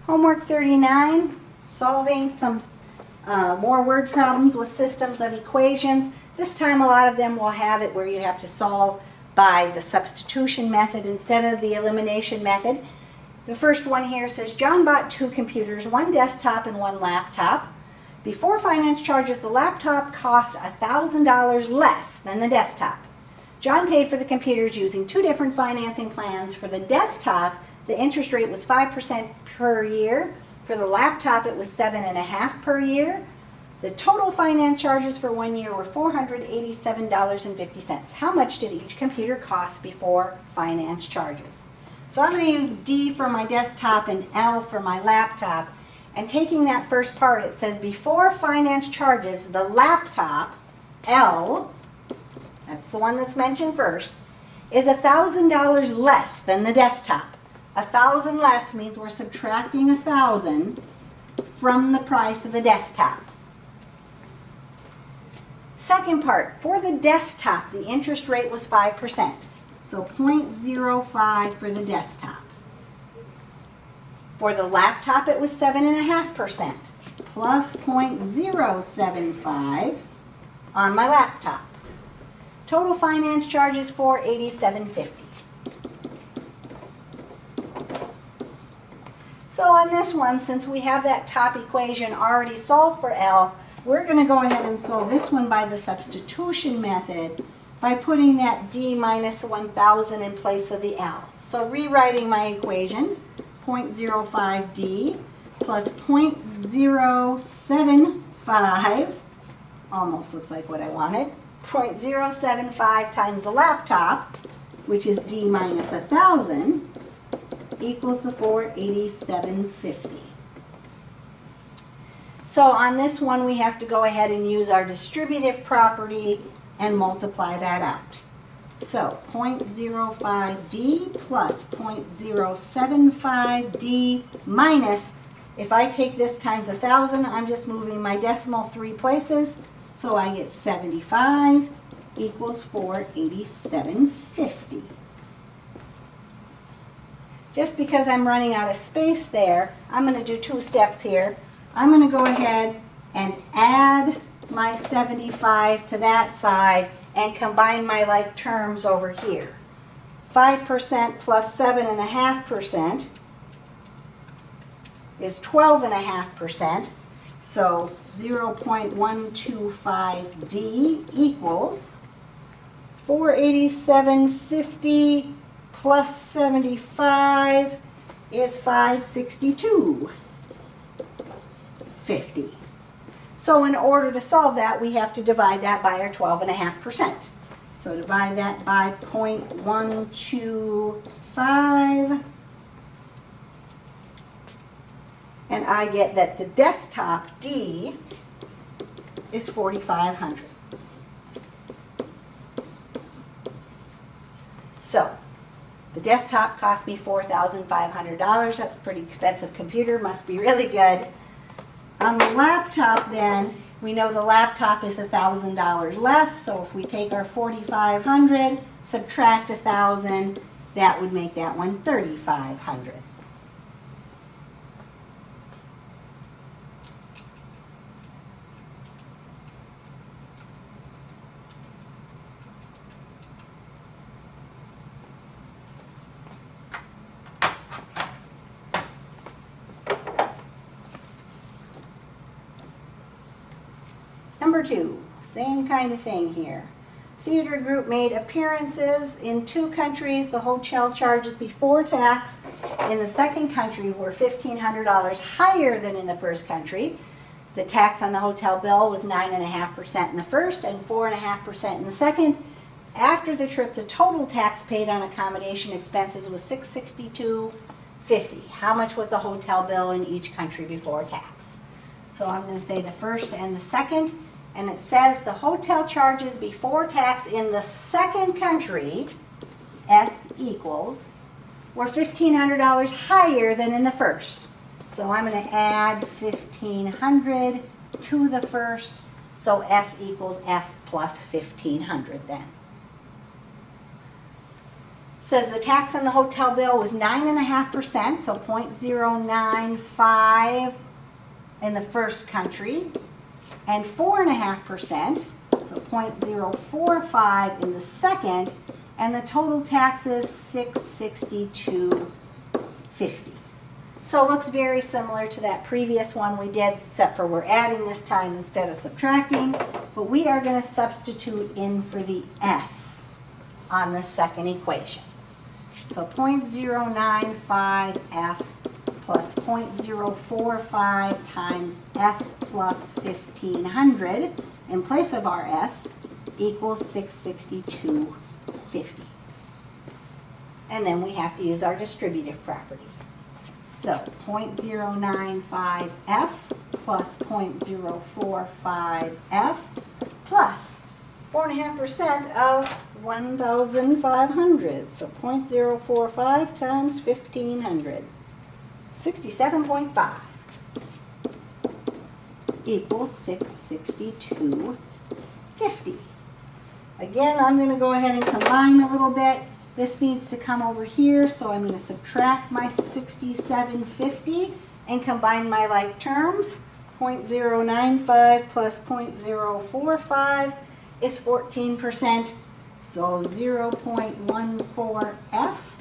Homework 39, solving some more word problems with systems of equations. This time a lot of them will have it where you have to solve by the substitution method instead of the elimination method. The first one here says, John bought 2 computers, 1 desktop and 1 laptop. Before finance charges, the laptop cost $1,000 less than the desktop. John paid for the computers using 2 different financing plans. For the desktop, the interest rate was 5% per year. For the laptop, it was 7.5% per year. The total finance charges for 1 year were $487.50. How much did each computer cost before finance charges? So I'm going to use D for my desktop and L for my laptop. And taking that first part, it says before finance charges, the laptop, L, that's the one that's mentioned first, is $1,000 less than the desktop. 1,000 less means we're subtracting 1,000 from the price of the desktop. Second part, for the desktop, the interest rate was 5%. So 0.05 for the desktop. For the laptop, it was 7.5%, plus 0.075 on my laptop. Total finance charges $487.50. So on this one, since we have that top equation already solved for L, we're going to go ahead and solve this one by the substitution method by putting that D minus 1,000 in place of the L. So rewriting my equation, 0.05D plus 0.075, almost looks like what I wanted, 0.075 times the laptop, which is D minus 1,000, equals the $487.50. So on this one, we have to go ahead and use our distributive property and multiply that out. So 0.05D plus 0.075D minus, if I take this times 1,000, I'm just moving my decimal 3 places, so I get 75 equals $487.50. Just because I'm running out of space there, I'm going to do 2 steps here. I'm going to go ahead and add my 75 to that side and combine my like terms over here. 5% plus 7.5% is 12.5%. So 0.125D equals 487.50 plus 75 is 562.50. So in order to solve that, we have to divide that by our 12.5%. So divide that by 0.125, and I get that the desktop, D, is $4,500. So the desktop cost me $4,500. That's a pretty expensive computer, must be really good. On the laptop then, we know the laptop is $1,000 less, so if we take our $4,500, subtract 1,000, that would make that one $3,500. Number 2, same kind of thing here. Theater group made appearances in 2 countries. The hotel charges before tax in the second country were $1,500 higher than in the first country. The tax on the hotel bill was 9.5% in the first and 4.5% in the second. After the trip, the total tax paid on accommodation expenses was $662.50. How much was the hotel bill in each country before tax? So I'm going to say the first and the second. And it says the hotel charges before tax in the second country, S equals, were $1,500 higher than in the first. So I'm going to add 1,500 to the first, so S equals F plus 1,500 then. Says the tax on the hotel bill was 9.5%, so 0.095 in the first country, and 4.5%, so 0.045 in the second, and the total tax is $662.50. So it looks very similar to that previous one we did, except for we're adding this time instead of subtracting, but we are going to substitute in for the S on the second equation. So 0.095F plus 0.045 times F plus 1500 in place of our S equals 662.50. And then we have to use our distributive property. So 0.095F plus 0.045F plus 4.5% of 1,500. So 0.045 times 1,500. 67.5 equals 662.50. Again, I'm going to go ahead and combine a little bit. This needs to come over here, so I'm going to subtract my 67.50 and combine my like terms. 0.095 plus 0.045 is 14%, so 0.14F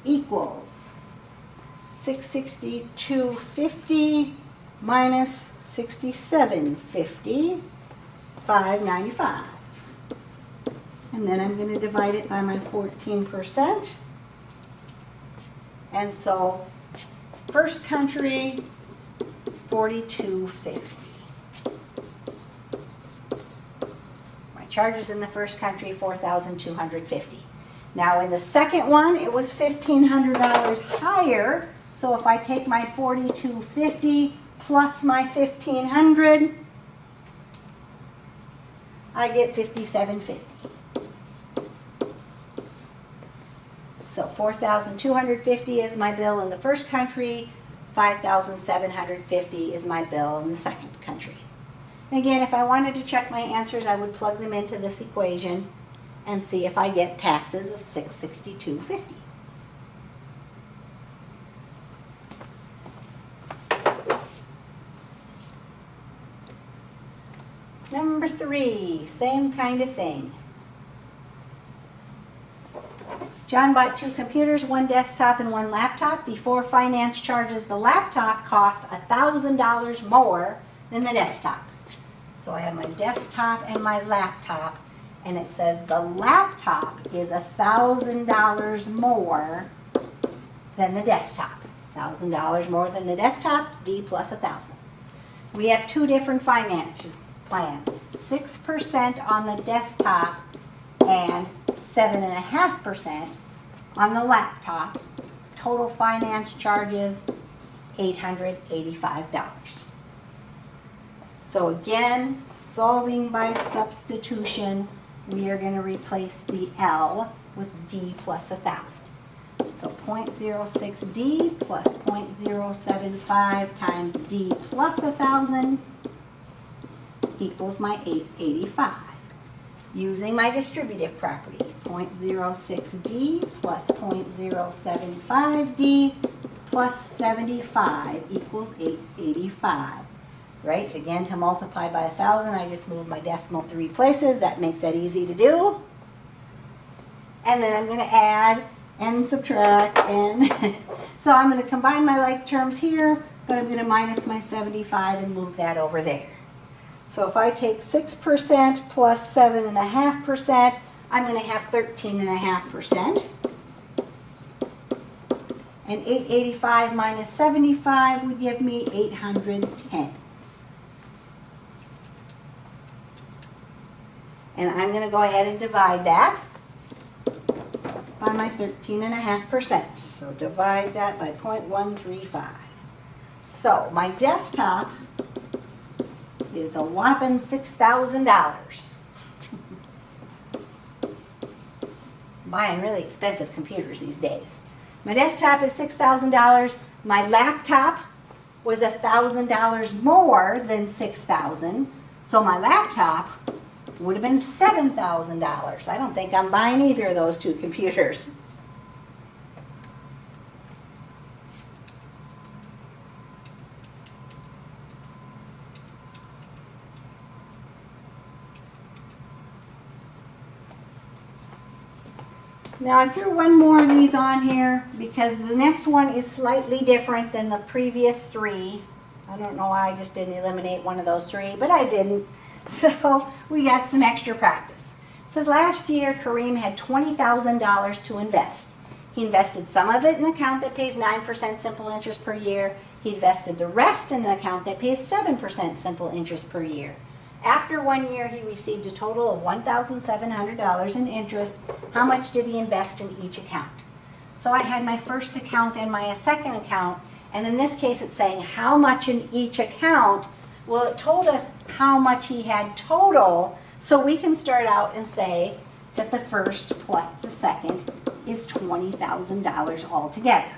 equals 662.50 minus 67.50, 595. And then I'm going to divide it by my 14%. And so, first country, 42.50. My charges in the first country, $4,250. Now in the second one, it was $1,500 higher. So if I take my 42.50 plus my 1,500, I get 57.50. So 4,250 is my bill in the first country, 5,750 is my bill in the second country. And again, if I wanted to check my answers, I would plug them into this equation and see if I get taxes of $662.50. Number 3, same kind of thing. John bought 2 computers, 1 desktop and 1 laptop. Before finance charges, the laptop cost $1,000 more than the desktop. So I have my desktop and my laptop, and it says the laptop is $1,000 more than the desktop. $1,000 more than the desktop, D plus 1,000. We have 2 different finance plans, 6% on the desktop and 7.5% on the laptop. Total finance charges $885. So again, solving by substitution, we are going to replace the L with D plus 1,000. So 0.06D plus 0.075 times D plus 1,000 equals my 885. Using my distributive property, 0.06D plus 0.075D plus 75 equals 885. Right? Again, to multiply by 1,000, I just move my decimal 3 places. That makes that easy to do. And then I'm going to add and subtract, and so I'm going to combine my like terms here, but I'm going to minus my 75 and move that over there. So if I take 6% plus 7.5%, I'm going to have 13.5%. And 885 minus 75 would give me 810. And I'm going to go ahead and divide that by my 13.5%. So divide that by 0.135. So my desktop is a whopping $6,000. Buying really expensive computers these days. My desktop is $6,000. My laptop was $1,000 more than $6,000. So my laptop would have been $7,000. I don't think I'm buying either of those 2 computers. Now I threw one more of these on here because the next one is slightly different than the previous three. I don't know why I just didn't eliminate one of those three, but I didn't. So we got some extra practice. It says last year Kareem had $20,000 to invest. He invested some of it in an account that pays 9% simple interest per year. He invested the rest in an account that pays 7% simple interest per year. After 1 year, he received a total of $1,700 in interest. How much did he invest in each account? So I had my first account and my second account, and in this case it's saying how much in each account. Well, it told us how much he had total, so we can start out and say that the first plus the second is $20,000 altogether.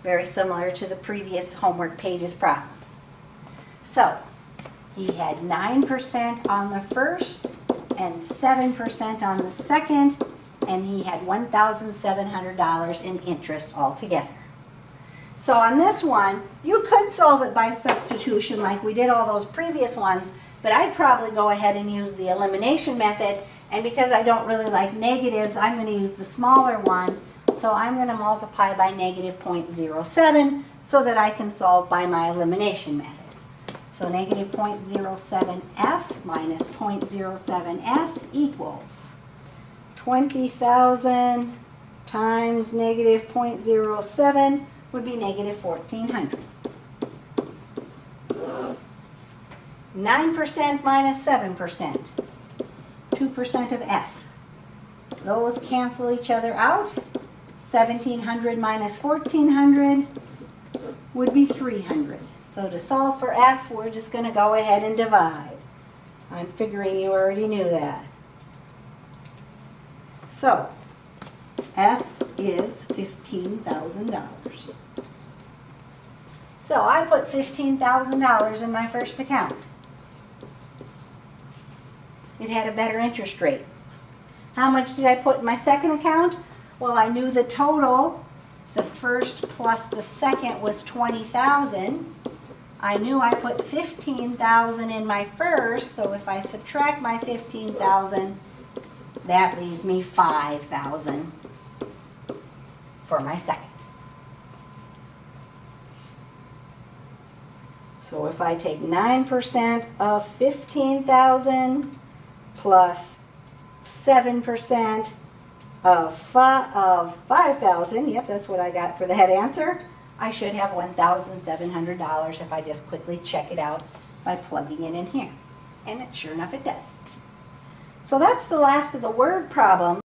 Very similar to the previous homework pages problems. So, he had 9% on the first and 7% on the second, and he had $1,700 in interest altogether. So on this one, you could solve it by substitution like we did all those previous ones, but I'd probably go ahead and use the elimination method, and because I don't really like negatives, I'm going to use the smaller one, so I'm going to multiply by negative 0.07 so that I can solve by my elimination method. So negative 0.07f minus 0.07s equals 20,000 times negative 0.07 would be negative 1,400. 9% minus 7%, 2% of f. Those cancel each other out. 1,700 minus 1,400 would be 300. So to solve for f, we're just going to go ahead and divide. I'm figuring you already knew that. So, f is $15,000. So I put $15,000 in my first account. It had a better interest rate. How much did I put in my second account? Well, I knew the total. The first plus the second was 20,000. I knew I put 15,000 in my first, so if I subtract my 15,000, that leaves me 5,000 for my second. So if I take 9% of 15,000 plus 7% of 5,000, yep, that's what I got for that answer, I should have $1,700 if I just quickly check it out by plugging it in here. And sure enough it does. So that's the last of the word problem.